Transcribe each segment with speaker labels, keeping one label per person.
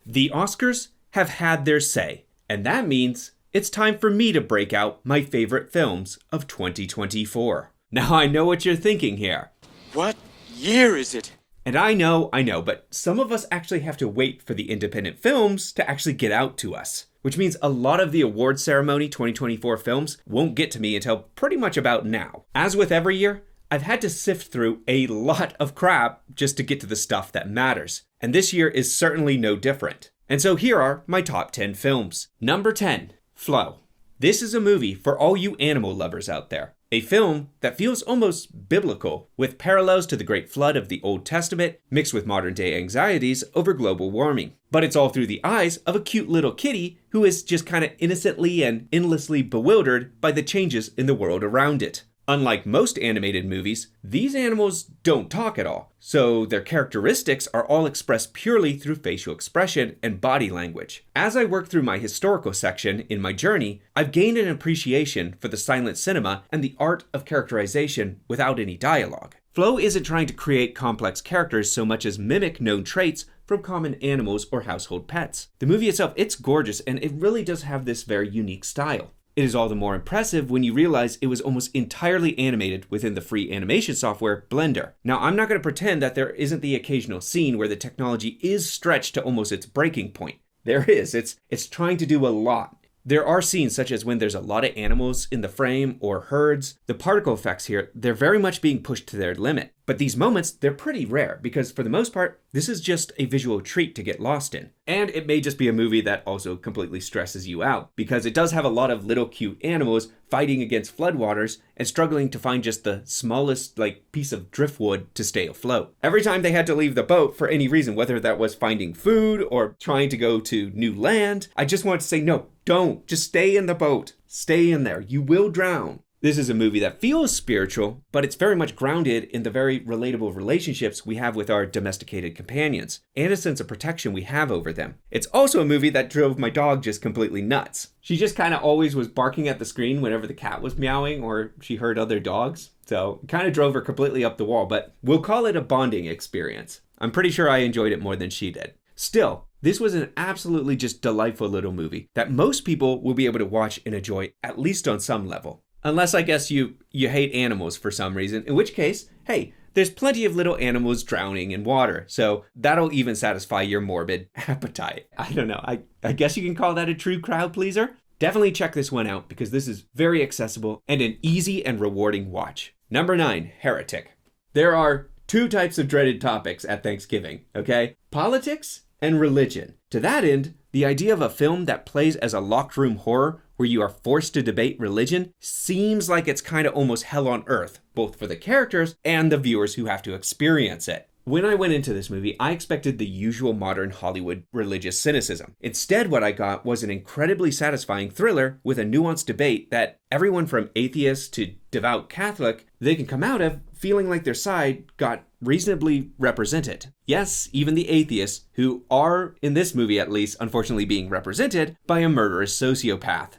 Speaker 1: The Oscars have had their say, and that means it's time for me to break out my favorite films of 2024. Now I know what you're thinking here.
Speaker 2: What year is it?
Speaker 1: And I know, but some of us actually have to wait for the independent films to actually get out to us. Which means a lot of the award ceremony 2024 films won't get to me until pretty much about now. As with every year, I've had to sift through a lot of crap just to get to the stuff that matters. And this year is certainly no different. And so here are my top 10 films. Number 10, Flow. This is a movie for all you animal lovers out there. A film that feels almost biblical, with parallels to the Great Flood of the Old Testament mixed with modern day anxieties over global warming. But it's all through the eyes of a cute little kitty who is just kind of innocently and endlessly bewildered by the changes in the world around it. Unlike most animated movies, these animals don't talk at all, so their characteristics are all expressed purely through facial expression and body language. As I work through my historical section in my journey, I've gained an appreciation for the silent cinema and the art of characterization without any dialogue. Flow isn't trying to create complex characters so much as mimic known traits from common animals or household pets. The movie itself, it's gorgeous, and it really does have this very unique style. It is all the more impressive when you realize it was almost entirely animated within the free animation software Blender. Now, I'm not going to pretend that there isn't the occasional scene where the technology is stretched to almost its breaking point. There is. It's trying to do a lot. There are scenes such as when there's a lot of animals in the frame or herds. The particle effects here, they're very much being pushed to their limit. But these moments, they're pretty rare because for the most part, this is just a visual treat to get lost in. And it may just be a movie that also completely stresses you out because it does have a lot of little cute animals fighting against floodwaters and struggling to find just the smallest piece of driftwood to stay afloat. Every time they had to leave the boat for any reason, whether that was finding food or trying to go to new land, I just wanted to say, no, don't. Just stay in the boat. Stay in there. You will drown. This is a movie that feels spiritual, but it's very much grounded in the very relatable relationships we have with our domesticated companions, and a sense of protection we have over them. It's also a movie that drove my dog just completely nuts. She just kind of always was barking at the screen whenever the cat was meowing or she heard other dogs. So it kind of drove her completely up the wall, but we'll call it a bonding experience. I'm pretty sure I enjoyed it more than she did. Still, this was an absolutely just delightful little movie that most people will be able to watch and enjoy, at least on some level. Unless I guess you hate animals for some reason, in which case, hey, there's plenty of little animals drowning in water, so that'll even satisfy your morbid appetite. I don't know, I guess you can call that a true crowd pleaser? Definitely check this one out because this is very accessible and an easy and rewarding watch. Number 9, Heretic. There are two types of dreaded topics at Thanksgiving, okay? Politics and religion. To that end, the idea of a film that plays as a locked room horror where you are forced to debate religion seems like it's kind of almost hell on earth, both for the characters and the viewers who have to experience it. When I went into this movie, I expected the usual modern Hollywood religious cynicism. Instead, what I got was an incredibly satisfying thriller with a nuanced debate that everyone from atheist to devout Catholic, they can come out of feeling like their side got reasonably represented. Yes, even the atheists, who are, in this movie at least, unfortunately being represented by a murderous sociopath.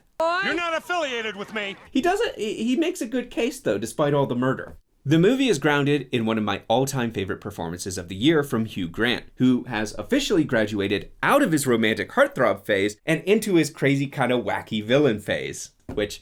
Speaker 2: You're not affiliated with me.
Speaker 1: He makes a good case though, despite all the murder. The movie is grounded in one of my all-time favorite performances of the year from Hugh Grant, who has officially graduated out of his romantic heartthrob phase and into his crazy kind of wacky villain phase, which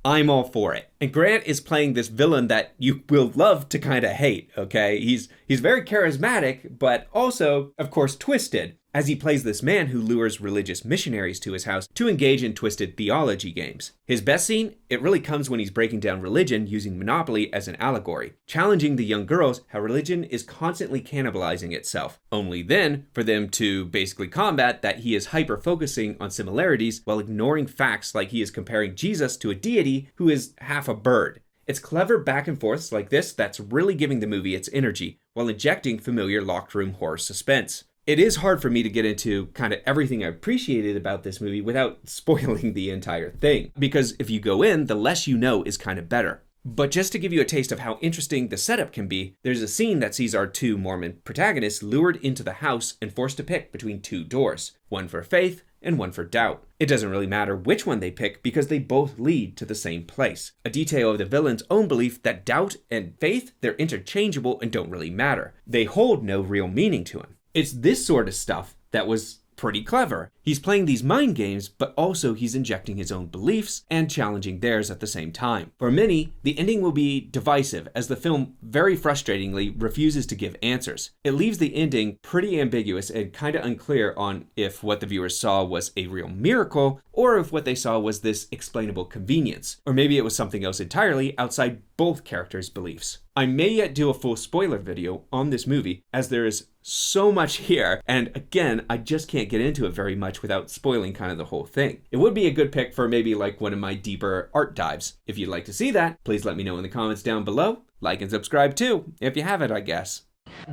Speaker 1: I'm all for it. And Grant is playing this villain that you will love to kind of hate, okay? He's very charismatic, but also, of course, twisted, as he plays this man who lures religious missionaries to his house to engage in twisted theology games. His best scene, it really comes when he's breaking down religion using Monopoly as an allegory, challenging the young girls how religion is constantly cannibalizing itself, only then for them to basically combat that he is hyper-focusing on similarities while ignoring facts like he is comparing Jesus to a deity who is half a bird. It's clever back and forths like this that's really giving the movie its energy while injecting familiar locked room horror suspense. It is hard for me to get into kind of everything I appreciated about this movie without spoiling the entire thing, because if you go in, the less you know is kind of better. But just to give you a taste of how interesting the setup can be, there's a scene that sees our two Mormon protagonists lured into the house and forced to pick between two doors, one for faith and one for doubt. It doesn't really matter which one they pick because they both lead to the same place. A detail of the villain's own belief that doubt and faith, they're interchangeable and don't really matter. They hold no real meaning to him. It's this sort of stuff that was pretty clever. He's playing these mind games, but also he's injecting his own beliefs and challenging theirs at the same time. For many, the ending will be divisive, as the film very frustratingly refuses to give answers. It leaves the ending pretty ambiguous and kind of unclear on if what the viewers saw was a real miracle, or if what they saw was this explainable convenience, or maybe it was something else entirely outside both characters' beliefs. I may yet do a full spoiler video on this movie, as there is so much here, and again, I just can't get into it very much without spoiling kind of the whole thing. It would be a good pick for maybe like one of my deeper art dives. If you'd like to see that, please let me know in the comments down below. Like and subscribe too, if you haven't, I guess.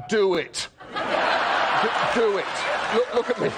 Speaker 3: Do it. Do it. Look at me.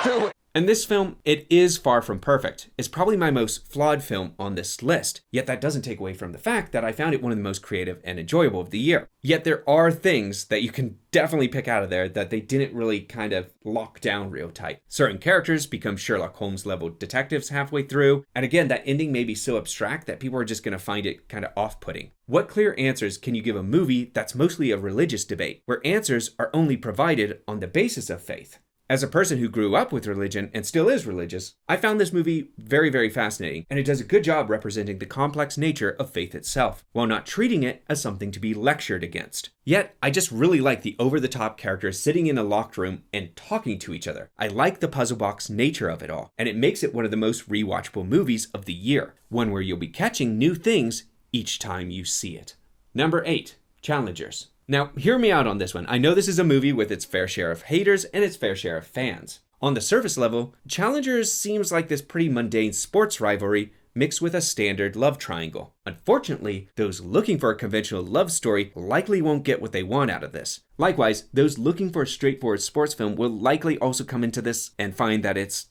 Speaker 3: Do it.
Speaker 1: And this film, it is far from perfect. It's probably my most flawed film on this list. Yet that doesn't take away from the fact that I found it one of the most creative and enjoyable of the year. Yet there are things that you can definitely pick out of there that they didn't really kind of lock down real tight. Certain characters become Sherlock Holmes level detectives halfway through. And again, that ending may be so abstract that people are just going to find it kind of off-putting. What clear answers can you give a movie that's mostly a religious debate, where answers are only provided on the basis of faith? As a person who grew up with religion and still is religious, I found this movie very, very fascinating, and it does a good job representing the complex nature of faith itself, while not treating it as something to be lectured against. Yet, I just really like the over-the-top characters sitting in a locked room and talking to each other. I like the puzzle box nature of it all, and it makes it one of the most rewatchable movies of the year, one where you'll be catching new things each time you see it. Number 8, Challengers. Now, hear me out on this one. I know this is a movie with its fair share of haters and its fair share of fans. On the surface level, Challengers seems like this pretty mundane sports rivalry mixed with a standard love triangle. Unfortunately, those looking for a conventional love story likely won't get what they want out of this. Likewise, those looking for a straightforward sports film will likely also come into this and find that it's,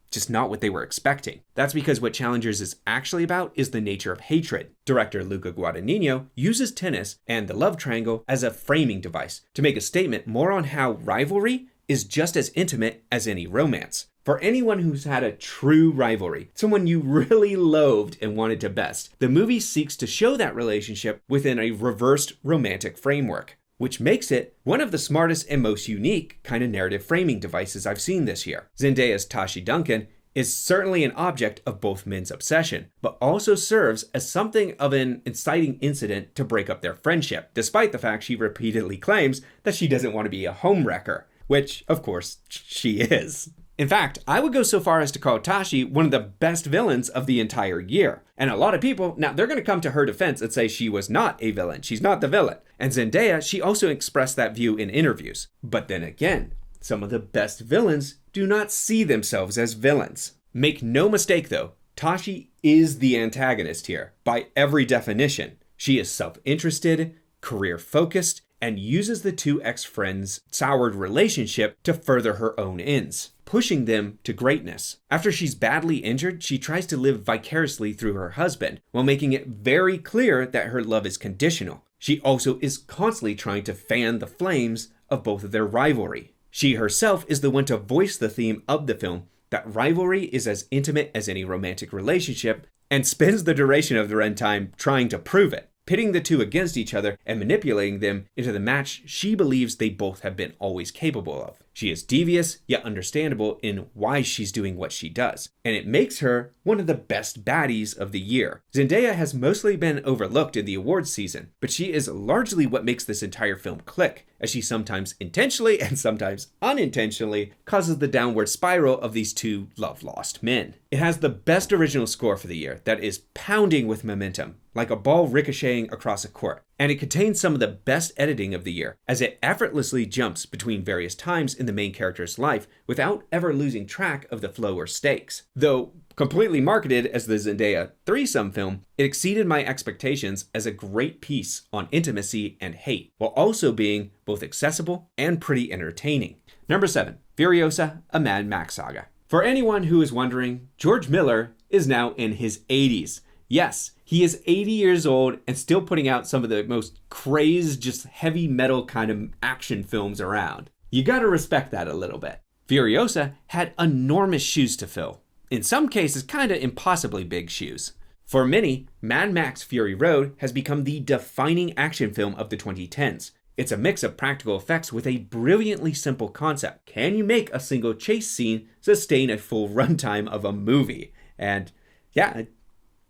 Speaker 1: just not what they were expecting. That's because what Challengers is actually about is the nature of hatred. Director Luca Guadagnino uses tennis and the love triangle as a framing device to make a statement more on how rivalry is just as intimate as any romance. For anyone who's had a true rivalry, someone you really loathed and wanted to best, the movie seeks to show that relationship within a reversed romantic framework, which makes it one of the smartest and most unique kind of narrative framing devices I've seen this year. Zendaya's Tashi Duncan is certainly an object of both men's obsession, but also serves as something of an inciting incident to break up their friendship, despite the fact she repeatedly claims that she doesn't want to be a homewrecker, which, of course, she is. In fact, I would go so far as to call Tashi one of the best villains of the entire year. And a lot of people, now they're going to come to her defense and say she was not a villain. She's not the villain. And Zendaya, she also expressed that view in interviews. But then again, some of the best villains do not see themselves as villains. Make no mistake though, Tashi is the antagonist here, by every definition. She is self-interested, career-focused, and uses the two ex-friends' soured relationship to further her own ends, pushing them to greatness. After she's badly injured, she tries to live vicariously through her husband, while making it very clear that her love is conditional. She also is constantly trying to fan the flames of both of their rivalry. She herself is the one to voice the theme of the film, that rivalry is as intimate as any romantic relationship, and spends the duration of the runtime trying to prove it, pitting the two against each other and manipulating them into the match she believes they both have been always capable of. She is devious, yet understandable in why she's doing what she does, and it makes her one of the best baddies of the year. Zendaya has mostly been overlooked in the awards season, but she is largely what makes this entire film click, as she sometimes intentionally and sometimes unintentionally causes the downward spiral of these two love-lost men. It has the best original score for the year that is pounding with momentum, like a ball ricocheting across a court. And it contains some of the best editing of the year, as it effortlessly jumps between various times in the main character's life without ever losing track of the flow or stakes. Though completely marketed as the Zendaya threesome film, it exceeded my expectations as a great piece on intimacy and hate, while also being both accessible and pretty entertaining. Number 7, Furiosa, a Mad Max saga. For anyone who is wondering, George Miller is now in his 80s. Yes, he is 80 years old and still putting out some of the most crazed, just heavy metal kind of action films around. You gotta respect that a little bit. Furiosa had enormous shoes to fill. In some cases, kinda impossibly big shoes. For many, Mad Max Fury Road has become the defining action film of the 2010s, It's a mix of practical effects with a brilliantly simple concept. Can you make a single chase scene sustain a full runtime of a movie? And yeah,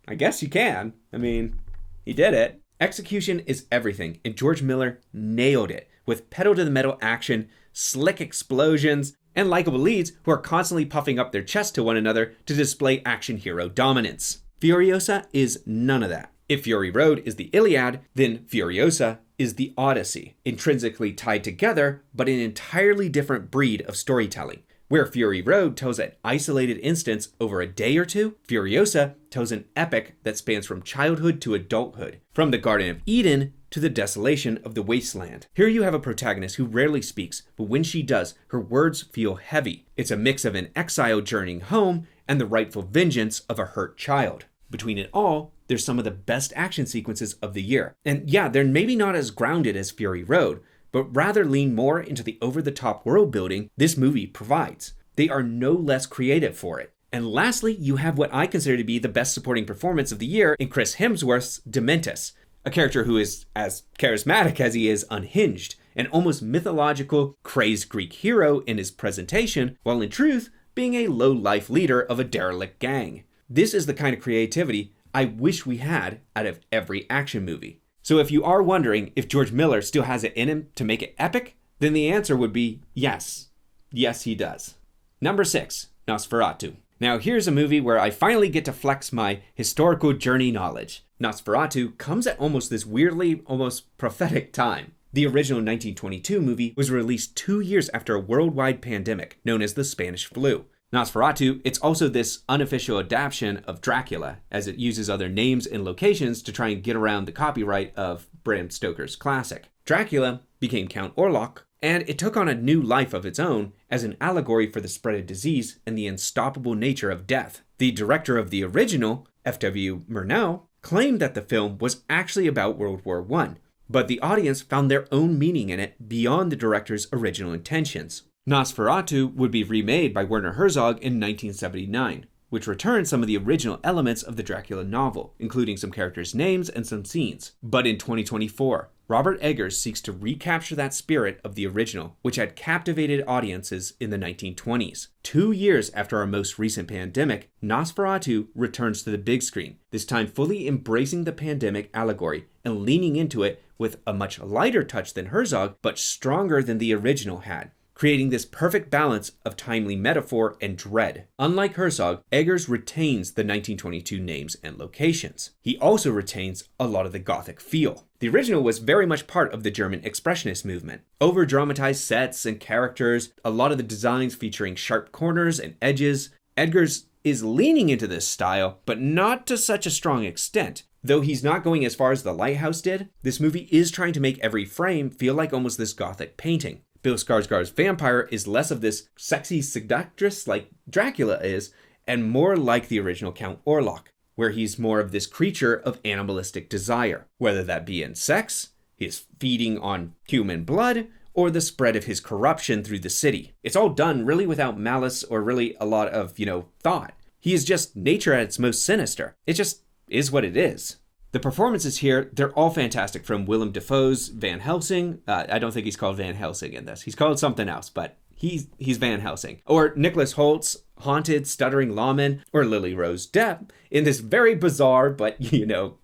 Speaker 1: I guess you can. I mean, he did it. Execution is everything, and George Miller nailed it with pedal-to-the-metal action, slick explosions, and likable leads who are constantly puffing up their chests to one another to display action hero dominance. Furiosa is none of that. If Fury Road is the Iliad, then Furiosa is the Odyssey, intrinsically tied together, but an entirely different breed of storytelling. Where Fury Road tells an isolated instance over a day or two, Furiosa tells an epic that spans from childhood to adulthood, from the Garden of Eden to the desolation of the wasteland. Here you have a protagonist who rarely speaks, but when she does, her words feel heavy. It's a mix of an exile journeying home and the rightful vengeance of a hurt child. Between it all, there's some of the best action sequences of the year. And yeah, they're maybe not as grounded as Fury Road, but rather lean more into the over-the-top world building this movie provides. They are no less creative for it. And lastly, you have what I consider to be the best supporting performance of the year in Chris Hemsworth's Dementus, a character who is as charismatic as he is unhinged, an almost mythological, crazed Greek hero in his presentation, while in truth, being a low-life leader of a derelict gang. This is the kind of creativity I wish we had out of every action movie. So if you are wondering if George Miller still has it in him to make it epic, then the answer would be yes. Yes, he does. Number 6, Nosferatu. Now here's a movie where I finally get to flex my historical journey knowledge. Nosferatu comes at almost this weirdly, almost prophetic time. The original 1922 movie was released 2 years after a worldwide pandemic known as the Spanish flu. Nosferatu, it's also this unofficial adaptation of Dracula, as it uses other names and locations to try and get around the copyright of Bram Stoker's classic. Dracula became Count Orlok, and it took on a new life of its own as an allegory for the spread of disease and the unstoppable nature of death. The director of the original, F.W. Murnau, claimed that the film was actually about World War I, but the audience found their own meaning in it beyond the director's original intentions. Nosferatu would be remade by Werner Herzog in 1979, which returned some of the original elements of the Dracula novel, including some characters' names and some scenes. But in 2024, Robert Eggers seeks to recapture that spirit of the original, which had captivated audiences in the 1920s. 2 years after our most recent pandemic, Nosferatu returns to the big screen, this time fully embracing the pandemic allegory and leaning into it with a much lighter touch than Herzog, but stronger than the original had, creating this perfect balance of timely metaphor and dread. Unlike Herzog, Eggers retains the 1922 names and locations. He also retains a lot of the Gothic feel. The original was very much part of the German Expressionist movement. Over-dramatized sets and characters, a lot of the designs featuring sharp corners and edges. Eggers is leaning into this style, but not to such a strong extent. Though he's not going as far as The Lighthouse did, this movie is trying to make every frame feel like almost this Gothic painting. Bill Skarsgård's vampire is less of this sexy seductress like Dracula is, and more like the original Count Orlok, where he's more of this creature of animalistic desire, whether that be in sex, his feeding on human blood, or the spread of his corruption through the city. It's all done really without malice or really a lot of, thought. He is just nature at its most sinister. It just is what it is. The performances here, they're all fantastic, from Willem Dafoe's Van Helsing. I don't think he's called Van Helsing in this. He's called something else, but he's Van Helsing. Or Nicholas Holt's haunted, stuttering lawman, or Lily Rose Depp in this very bizarre but,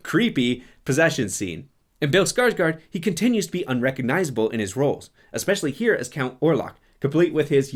Speaker 1: creepy possession scene. And Bill Skarsgård, he continues to be unrecognizable in his roles, especially here as Count Orlok, complete with his,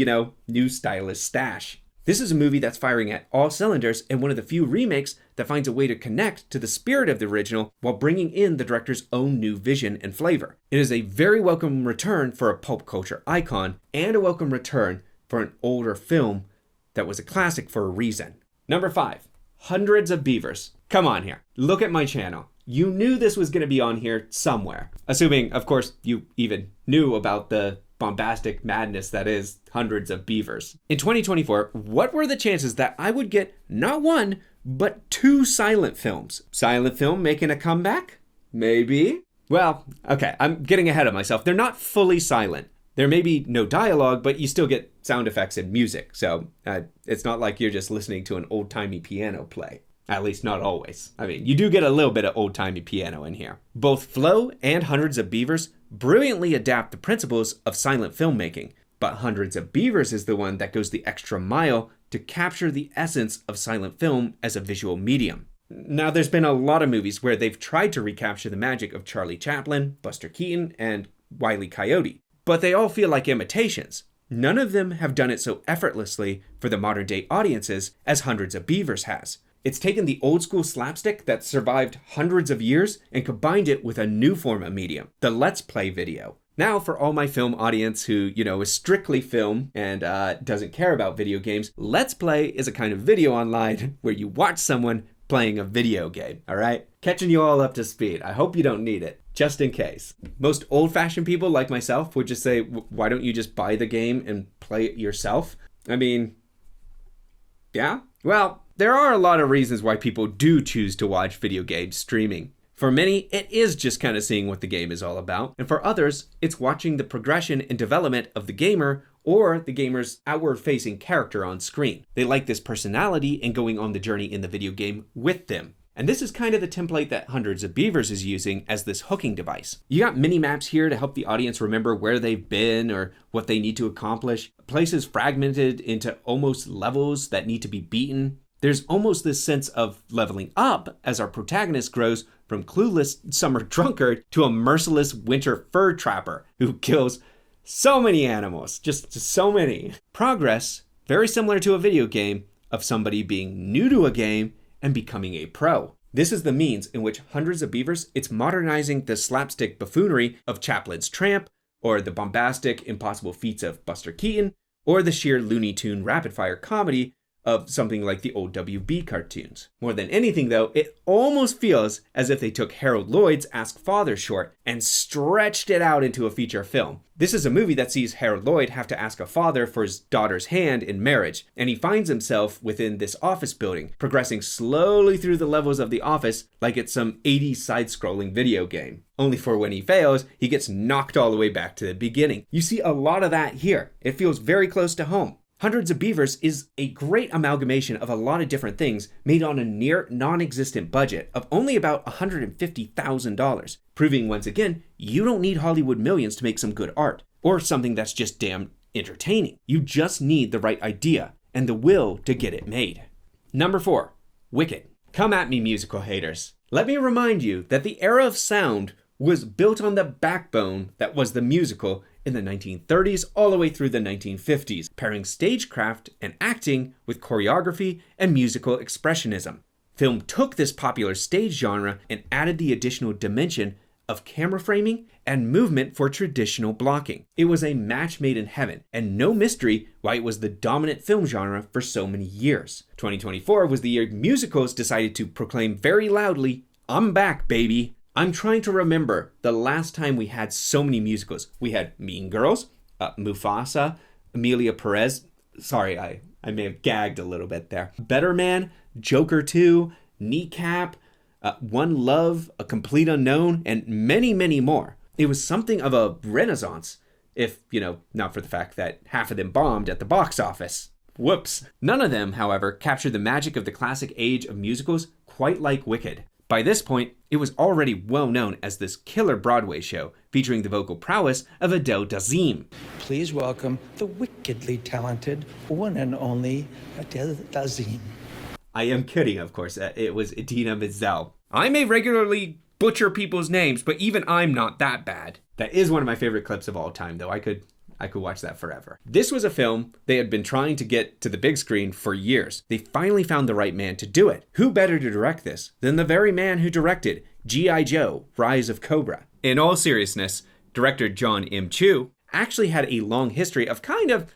Speaker 1: new stylish stash. This is a movie that's firing at all cylinders and one of the few remakes that finds a way to connect to the spirit of the original while bringing in the director's own new vision and flavor. It is a very welcome return for a pulp culture icon and a welcome return for an older film that was a classic for a reason. Number 5, Hundreds of Beavers. Come on here. Look at my channel. You knew this was going to be on here somewhere. Assuming, of course, you even knew about the bombastic madness that is Hundreds of Beavers. In 2024, what were the chances that I would get not one, but 2 silent films? Silent film making a comeback? Maybe. Well, okay, I'm getting ahead of myself. They're not fully silent. There may be no dialogue, but you still get sound effects and music. So it's not like you're just listening to an old-timey piano play. At least not always. I mean, you do get a little bit of old-timey piano in here. Both Flow and Hundreds of Beavers brilliantly adapt the principles of silent filmmaking, but Hundreds of Beavers is the one that goes the extra mile to capture the essence of silent film as a visual medium. Now, there's been a lot of movies where they've tried to recapture the magic of Charlie Chaplin, Buster Keaton, and Wile E. Coyote, but they all feel like imitations. None of them have done it so effortlessly for the modern day audiences as Hundreds of Beavers has. It's taken the old school slapstick that survived hundreds of years and combined it with a new form of medium, the Let's Play video. Now, for all my film audience who, is strictly film and doesn't care about video games, Let's Play is a kind of video online where you watch someone playing a video game, all right? Catching you all up to speed. I hope you don't need it, just in case. Most old-fashioned people like myself would just say, why don't you just buy the game and play it yourself? I mean, yeah? Well, there are a lot of reasons why people do choose to watch video games streaming. For many, it is just kind of seeing what the game is all about. And for others, it's watching the progression and development of the gamer or the gamer's outward-facing character on screen. They like this personality and going on the journey in the video game with them. And this is kind of the template that Hundreds of Beavers is using as this hooking device. You got mini-maps here to help the audience remember where they've been or what they need to accomplish. Places fragmented into almost levels that need to be beaten. There's almost this sense of leveling up as our protagonist grows from clueless summer drunkard to a merciless winter fur trapper who kills so many animals, just so many. Progress, very similar to a video game, of somebody being new to a game and becoming a pro. This is the means in which Hundreds of Beavers, it's modernizing the slapstick buffoonery of Chaplin's Tramp, or the bombastic, impossible feats of Buster Keaton, or the sheer Looney Tune rapid-fire comedy of something like the old WB cartoons. More than anything though, it almost feels as if they took Harold Lloyd's Ask Father short and stretched it out into a feature film. This is a movie that sees Harold Lloyd have to ask a father for his daughter's hand in marriage, and he finds himself within this office building, progressing slowly through the levels of the office like it's some 80s side-scrolling video game. Only for when he fails, he gets knocked all the way back to the beginning. You see a lot of that here. It feels very close to home. Hundreds of Beavers is a great amalgamation of a lot of different things made on a near non-existent budget of only about $150,000, proving once again, you don't need Hollywood millions to make some good art, or something that's just damn entertaining. You just need the right idea and the will to get it made. Number 4, Wicked. Come at me, musical haters. Let me remind you that the era of sound was built on the backbone that was the musical in the 1930s all the way through the 1950s, pairing stagecraft and acting with choreography and musical expressionism. Film took this popular stage genre and added the additional dimension of camera framing and movement for traditional blocking. It was a match made in heaven, and no mystery why it was the dominant film genre for so many years. 2024 was the year musicals decided to proclaim very loudly, "I'm back, baby." I'm trying to remember the last time we had so many musicals. We had Mean Girls, Mufasa, Emilia Perez. Sorry, I may have gagged a little bit there. Better Man, Joker 2, Kneecap, One Love, A Complete Unknown, and many, many more. It was something of a renaissance, if, not for the fact that half of them bombed at the box office. Whoops. None of them, however, captured the magic of the classic age of musicals quite like Wicked. By this point, it was already well known as this killer Broadway show featuring the vocal prowess of Adele Dazeem.
Speaker 4: Please welcome the wickedly talented one and only Adele Dazeem.
Speaker 1: I am kidding, of course. It was Idina Menzel. I may regularly butcher people's names, but even I'm not that bad. That is one of my favorite clips of all time, though. I could watch that forever. This was a film they had been trying to get to the big screen for years. They finally found the right man to do it. Who better to direct this than the very man who directed G.I. Joe, Rise of Cobra? In all seriousness, director John M. Chu actually had a long history of kind of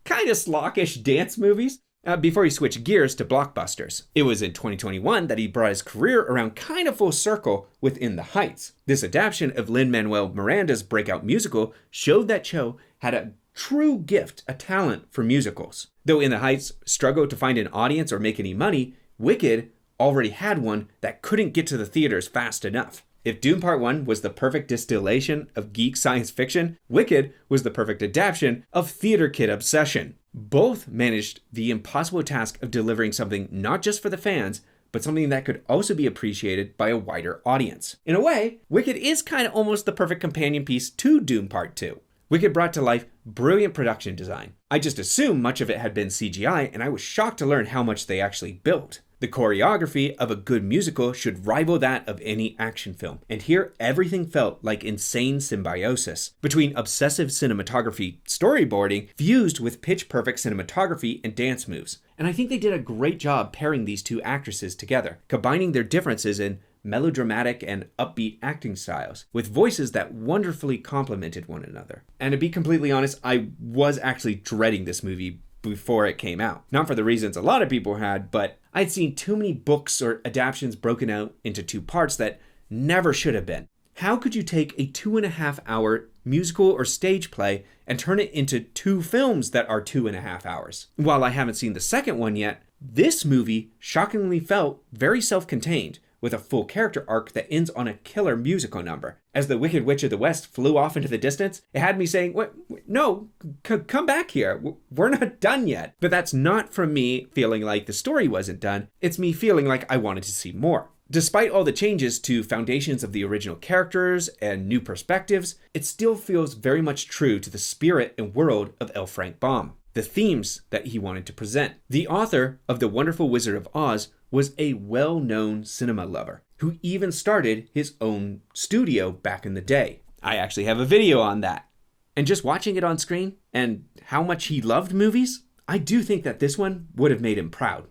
Speaker 1: slockish dance movies before he switched gears to blockbusters. It was in 2021 that he brought his career around kind of full circle with In the Heights. This adaptation of Lin-Manuel Miranda's breakout musical showed that Cho had a true gift, a talent for musicals. Though In the Heights struggled to find an audience or make any money, Wicked already had one that couldn't get to the theaters fast enough. If Dune Part 1 was the perfect distillation of geek science fiction, Wicked was the perfect adaptation of theater kid obsession. Both managed the impossible task of delivering something not just for the fans, but something that could also be appreciated by a wider audience. In a way, Wicked is kind of almost the perfect companion piece to Dune Part 2. Wicked brought to life brilliant production design. I just assumed much of it had been CGI, and I was shocked to learn how much they actually built. The choreography of a good musical should rival that of any action film, and here everything felt like insane symbiosis between obsessive cinematography storyboarding fused with pitch-perfect cinematography and dance moves. And I think they did a great job pairing these two actresses together, combining their differences in melodramatic and upbeat acting styles, with voices that wonderfully complemented one another. And to be completely honest, I was actually dreading this movie before it came out. Not for the reasons a lot of people had, but I'd seen too many books or adaptations broken out into two parts that never should have been. How could you take a 2.5-hour musical or stage play and turn it into two films that are 2.5 hours? While I haven't seen the second one yet, this movie shockingly felt very self-contained, with a full character arc that ends on a killer musical number. As the Wicked Witch of the West flew off into the distance, it had me saying, "What? No, come back here. We're not done yet." But that's not from me feeling like the story wasn't done. It's me feeling like I wanted to see more. Despite all the changes to foundations of the original characters and new perspectives, it still feels very much true to the spirit and world of L. Frank Baum, the themes that he wanted to present. The author of The Wonderful Wizard of Oz was a well-known cinema lover who even started his own studio back in the day. I actually have a video on that. And just watching it on screen and how much he loved movies, I do think that this one would have made him proud.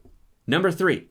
Speaker 1: Number 3,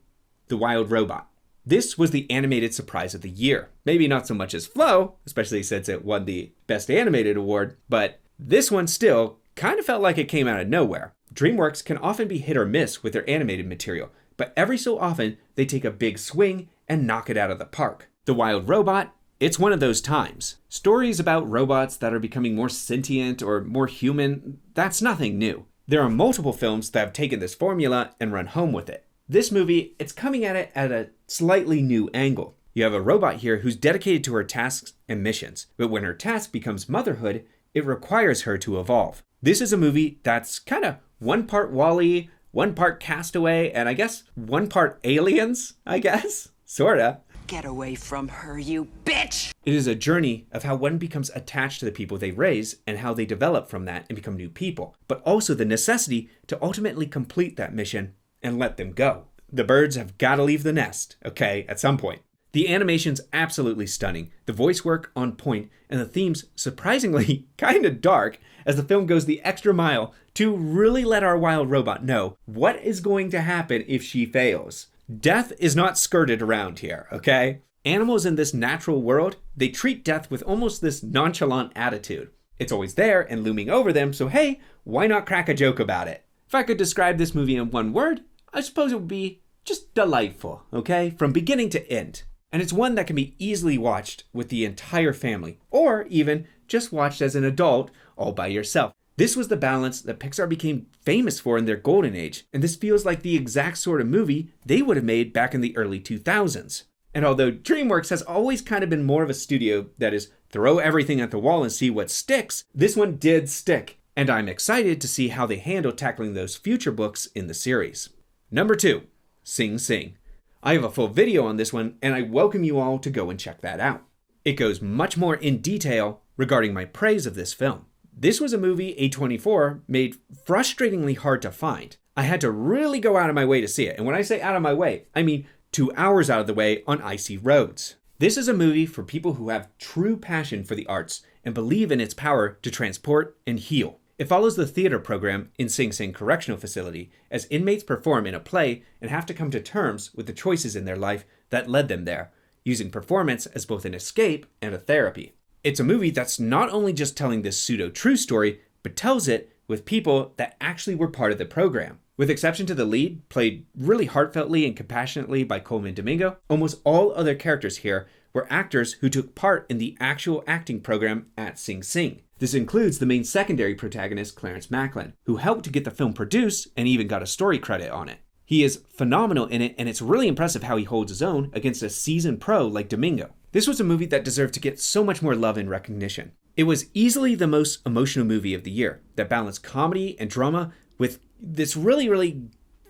Speaker 1: The Wild Robot. This was the animated surprise of the year. Maybe not so much as Flow, especially since it won the Best Animated Award, but this one still kind of felt like it came out of nowhere. DreamWorks can often be hit or miss with their animated material, but every so often they take a big swing and knock it out of the park. The Wild Robot, it's one of those times. Stories about robots that are becoming more sentient or more human, that's nothing new. There are multiple films that have taken this formula and run home with it. This movie, it's coming at it at a slightly new angle. You have a robot here who's dedicated to her tasks and missions, but when her task becomes motherhood, it requires her to evolve. This is a movie that's kind of one part WALL-E, one part Castaway, and I guess one part Aliens, I guess? Sorta.
Speaker 5: Get away from her, you bitch!
Speaker 1: It is a journey of how one becomes attached to the people they raise and how they develop from that and become new people, but also the necessity to ultimately complete that mission and let them go. The birds have got to leave the nest, okay, at some point. The animation's absolutely stunning, the voice work on point, and the themes surprisingly kind of dark as the film goes the extra mile to really let our wild robot know what is going to happen if she fails. Death is not skirted around here, okay? Animals in this natural world, they treat death with almost this nonchalant attitude. It's always there and looming over them, so hey, why not crack a joke about it? If I could describe this movie in one word, I suppose it would be just delightful, okay? From beginning to end. And it's one that can be easily watched with the entire family, or even just watched as an adult all by yourself. This was the balance that Pixar became famous for in their golden age, and this feels like the exact sort of movie they would have made back in the early 2000s. And although DreamWorks has always kind of been more of a studio that is throw everything at the wall and see what sticks, this one did stick, and I'm excited to see how they handle tackling those future books in the series. Number 2, Sing Sing. I have a full video on this one, and I welcome you all to go and check that out. It goes much more in detail regarding my praise of this film. This was a movie A24 made frustratingly hard to find. I had to really go out of my way to see it, and when I say out of my way, I mean 2 hours out of the way on icy roads. This is a movie for people who have true passion for the arts and believe in its power to transport and heal. It follows the theater program in Sing Sing Correctional Facility as inmates perform in a play and have to come to terms with the choices in their life that led them there, using performance as both an escape and a therapy. It's a movie that's not only just telling this pseudo-true story, but tells it with people that actually were part of the program. With exception to the lead, played really heartfeltly and compassionately by Coleman Domingo, almost all other characters here were actors who took part in the actual acting program at Sing Sing. This includes the main secondary protagonist, Clarence Macklin, who helped to get the film produced and even got a story credit on it. He is phenomenal in it, and it's really impressive how he holds his own against a seasoned pro like Domingo. This was a movie that deserved to get so much more love and recognition. It was easily the most emotional movie of the year that balanced comedy and drama with this really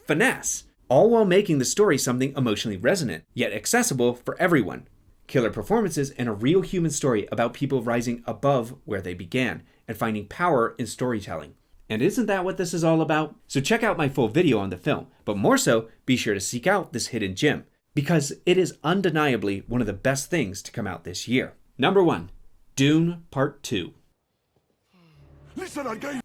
Speaker 1: finesse. all while making the story something emotionally resonant, yet accessible for everyone. Killer performances and a real human story about people rising above where they began and finding power in storytelling. And isn't that what this is all about? So check out my full video on the film, but more so, be sure to seek out this hidden gem, because it is undeniably one of the best things to come out this year. Number 1, Dune Part 2.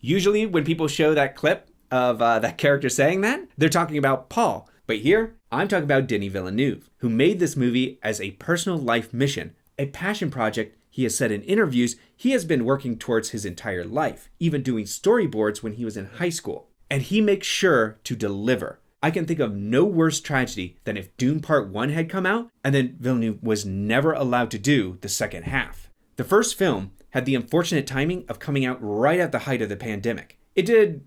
Speaker 1: Usually when people show that clip of that character saying that, they're talking about Paul. But here, I'm talking about Denis Villeneuve, who made this movie as a personal life mission, a passion project he has said in interviews he has been working towards his entire life, even doing storyboards when he was in high school. And he makes sure to deliver. I can think of no worse tragedy than if Dune Part 1 had come out, and then Villeneuve was never allowed to do the second half. The first film had the unfortunate timing of coming out right at the height of the pandemic. It did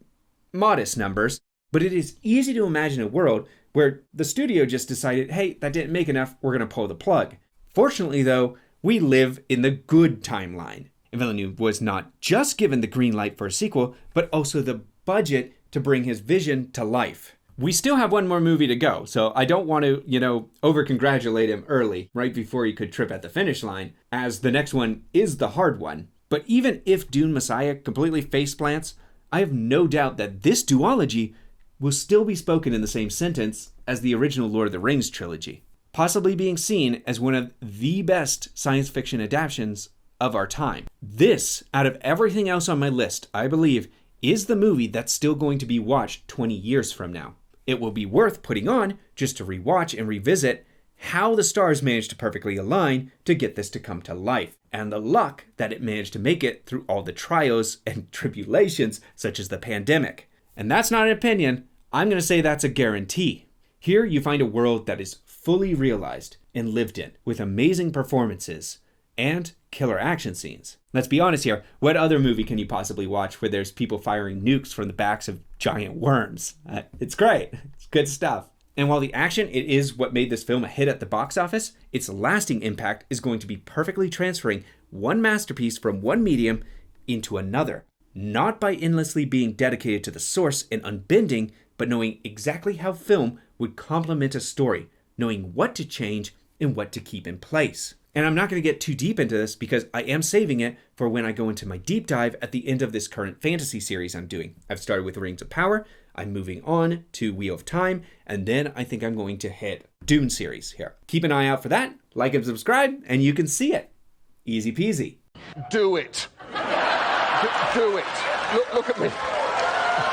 Speaker 1: modest numbers, but it is easy to imagine a world where the studio just decided, hey, that didn't make enough, we're going to pull the plug. Fortunately, though, we live in the good timeline. And Villeneuve was not just given the green light for a sequel, but also the budget to bring his vision to life. We still have one more movie to go, so I don't want to, over-congratulate him early, right before he could trip at the finish line, as the next one is the hard one. But even if Dune Messiah completely faceplants, I have no doubt that this duology will still be spoken in the same sentence as the original Lord of the Rings trilogy, possibly being seen as one of the best science fiction adaptations of our time. This, out of everything else on my list, I believe, is the movie that's still going to be watched 20 years from now. It will be worth putting on just to rewatch and revisit how the stars managed to perfectly align to get this to come to life, and the luck that it managed to make it through all the trials and tribulations such as the pandemic. And that's not an opinion, I'm going to say that's a guarantee. Here you find a world that is fully realized and lived in, with amazing performances and killer action scenes. Let's be honest here, what other movie can you possibly watch where there's people firing nukes from the backs of giant worms? It's great, it's good stuff. And while the action, it is what made this film a hit at the box office, its lasting impact is going to be perfectly transferring one masterpiece from one medium into another. Not by endlessly being dedicated to the source and unbending, but knowing exactly how film would complement a story, knowing what to change and what to keep in place. And I'm not going to get too deep into this because I am saving it for when I go into my deep dive at the end of this current fantasy series I'm doing. I've started with Rings of Power, I'm moving on to Wheel of Time, and then I think I'm going to hit Dune series here. Keep an eye out for that, like and subscribe, and you can see it. Easy peasy.
Speaker 3: Do it. Do it. Look at me.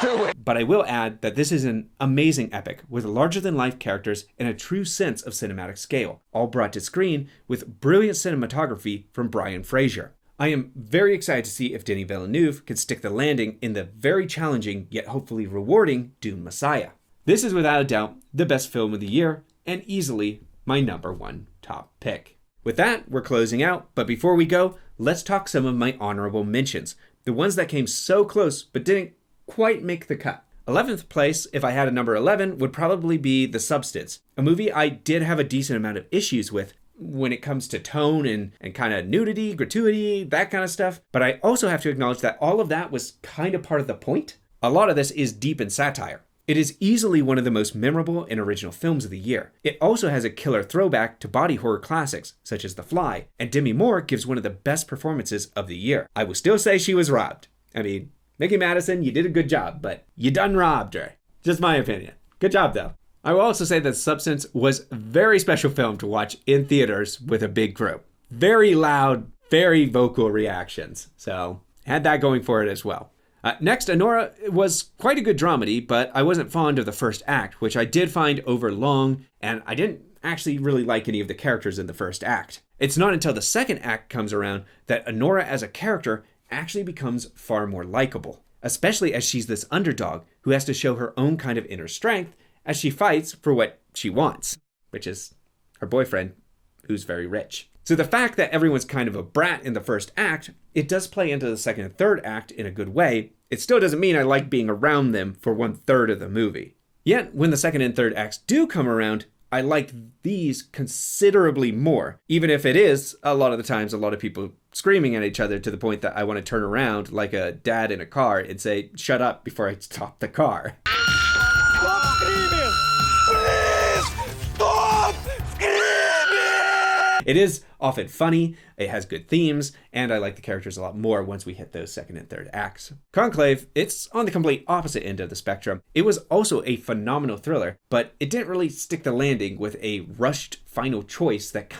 Speaker 3: Do it.
Speaker 1: But I will add that this is an amazing epic with larger-than-life characters and a true sense of cinematic scale, all brought to screen with brilliant cinematography from Brian Fraser. I am very excited to see if Denis Villeneuve can stick the landing in the very challenging yet hopefully rewarding Dune Messiah. This is without a doubt the best film of the year and easily my number 1 top pick. With that, we're closing out, but before we go, let's talk some of my honorable mentions, the ones that came so close but didn't quite make the cut. 11th place, if I had a number 11, would probably be The Substance, a movie I did have a decent amount of issues with when it comes to tone and kind of nudity, gratuity, that kind of stuff. But I also have to acknowledge that all of that was kind of part of the point. A lot of this is deep in satire. It is easily one of the most memorable and original films of the year. It also has a killer throwback to body horror classics, such as The Fly, and Demi Moore gives one of the best performances of the year. I will still say she was robbed. I mean, Mickey Madison, you did a good job, but you done robbed her. Just my opinion. Good job, though. I will also say that Substance was a very special film to watch in theaters with a big group. Very loud, very vocal reactions. So, had that going for it as well. Next, Anora was quite a good dramedy, but I wasn't fond of the first act, which I did find overlong, and I didn't actually really like any of the characters in the first act. It's not until the second act comes around that Anora as a character actually becomes far more likable, especially as she's this underdog who has to show her own kind of inner strength as she fights for what she wants, which is her boyfriend, who's very rich. So the fact that everyone's kind of a brat in the first act, it does play into the second and third act in a good way. It still doesn't mean I like being around them for 1/3 of the movie. Yet, when the second and third acts do come around, I like these considerably more, even if it is, a lot of the times, a lot of people screaming at each other to the point that I want to turn around like a dad in a car and say, shut up before I stop the car.
Speaker 2: Stop screaming!
Speaker 1: It is often funny, it has good themes, and I like the characters a lot more once we hit those second and third acts. Conclave, it's on the complete opposite end of the spectrum. It was also a phenomenal thriller, but it didn't really stick the landing with a rushed final choice that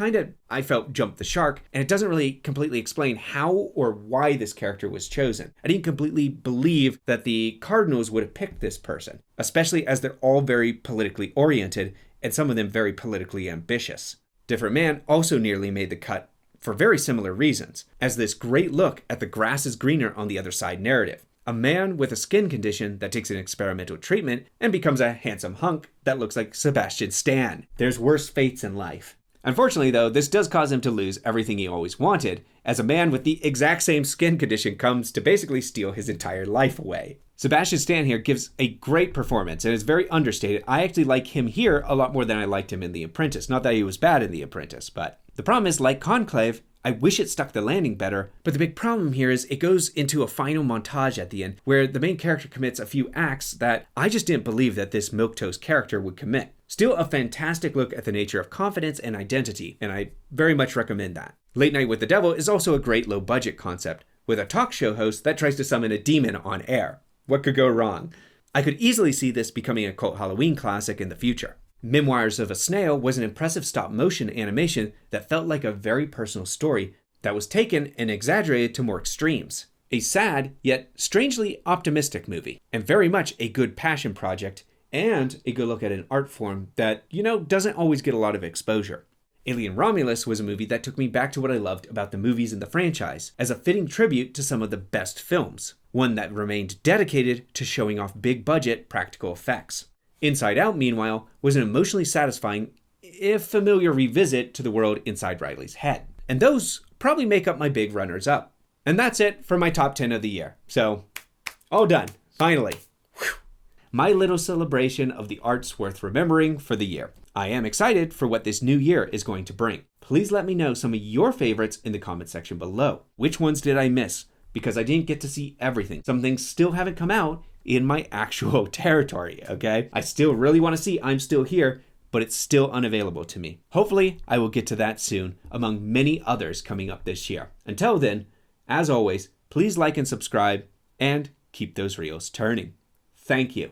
Speaker 1: I felt jumped the shark, and it doesn't really completely explain how or why this character was chosen. I didn't completely believe that the Cardinals would have picked this person, especially as they're all very politically oriented, and some of them very politically ambitious. Different Man also nearly made the cut for very similar reasons, as this great look at the grass is greener on the other side narrative. A man with a skin condition that takes an experimental treatment and becomes a handsome hunk that looks like Sebastian Stan. There's worse fates in life. Unfortunately, though, this does cause him to lose everything he always wanted, as a man with the exact same skin condition comes to basically steal his entire life away. Sebastian Stan here gives a great performance and is very understated. I actually like him here a lot more than I liked him in The Apprentice. Not that he was bad in The Apprentice, but the problem is, like Conclave, I wish it stuck the landing better, but the big problem here is it goes into a final montage at the end where the main character commits a few acts that I just didn't believe that this milquetoast character would commit. Still a fantastic look at the nature of confidence and identity, and I very much recommend that. Late Night with the Devil is also a great low-budget concept, with a talk show host that tries to summon a demon on air. What could go wrong? I could easily see this becoming a cult Halloween classic in the future. Memoirs of a Snail was an impressive stop-motion animation that felt like a very personal story that was taken and exaggerated to more extremes. A sad, yet strangely optimistic movie, and very much a good passion project, and a good look at an art form that, doesn't always get a lot of exposure. Alien Romulus was a movie that took me back to what I loved about the movies in the franchise, as a fitting tribute to some of the best films, one that remained dedicated to showing off big-budget practical effects. Inside Out, meanwhile, was an emotionally satisfying, if familiar, revisit to the world inside Riley's head. And those probably make up my big runners-up. And that's it for my top 10 of the year. So, all done. Finally. Whew. My little celebration of the arts worth remembering for the year. I am excited for what this new year is going to bring. Please let me know some of your favorites in the comment section below. Which ones did I miss? Because I didn't get to see everything. Some things still haven't come out in my actual territory, okay? I still really want to see I'm Still Here, but it's still unavailable to me. Hopefully, I will get to that soon, among many others coming up this year. Until then, as always, please like and subscribe, and keep those reels turning. Thank you.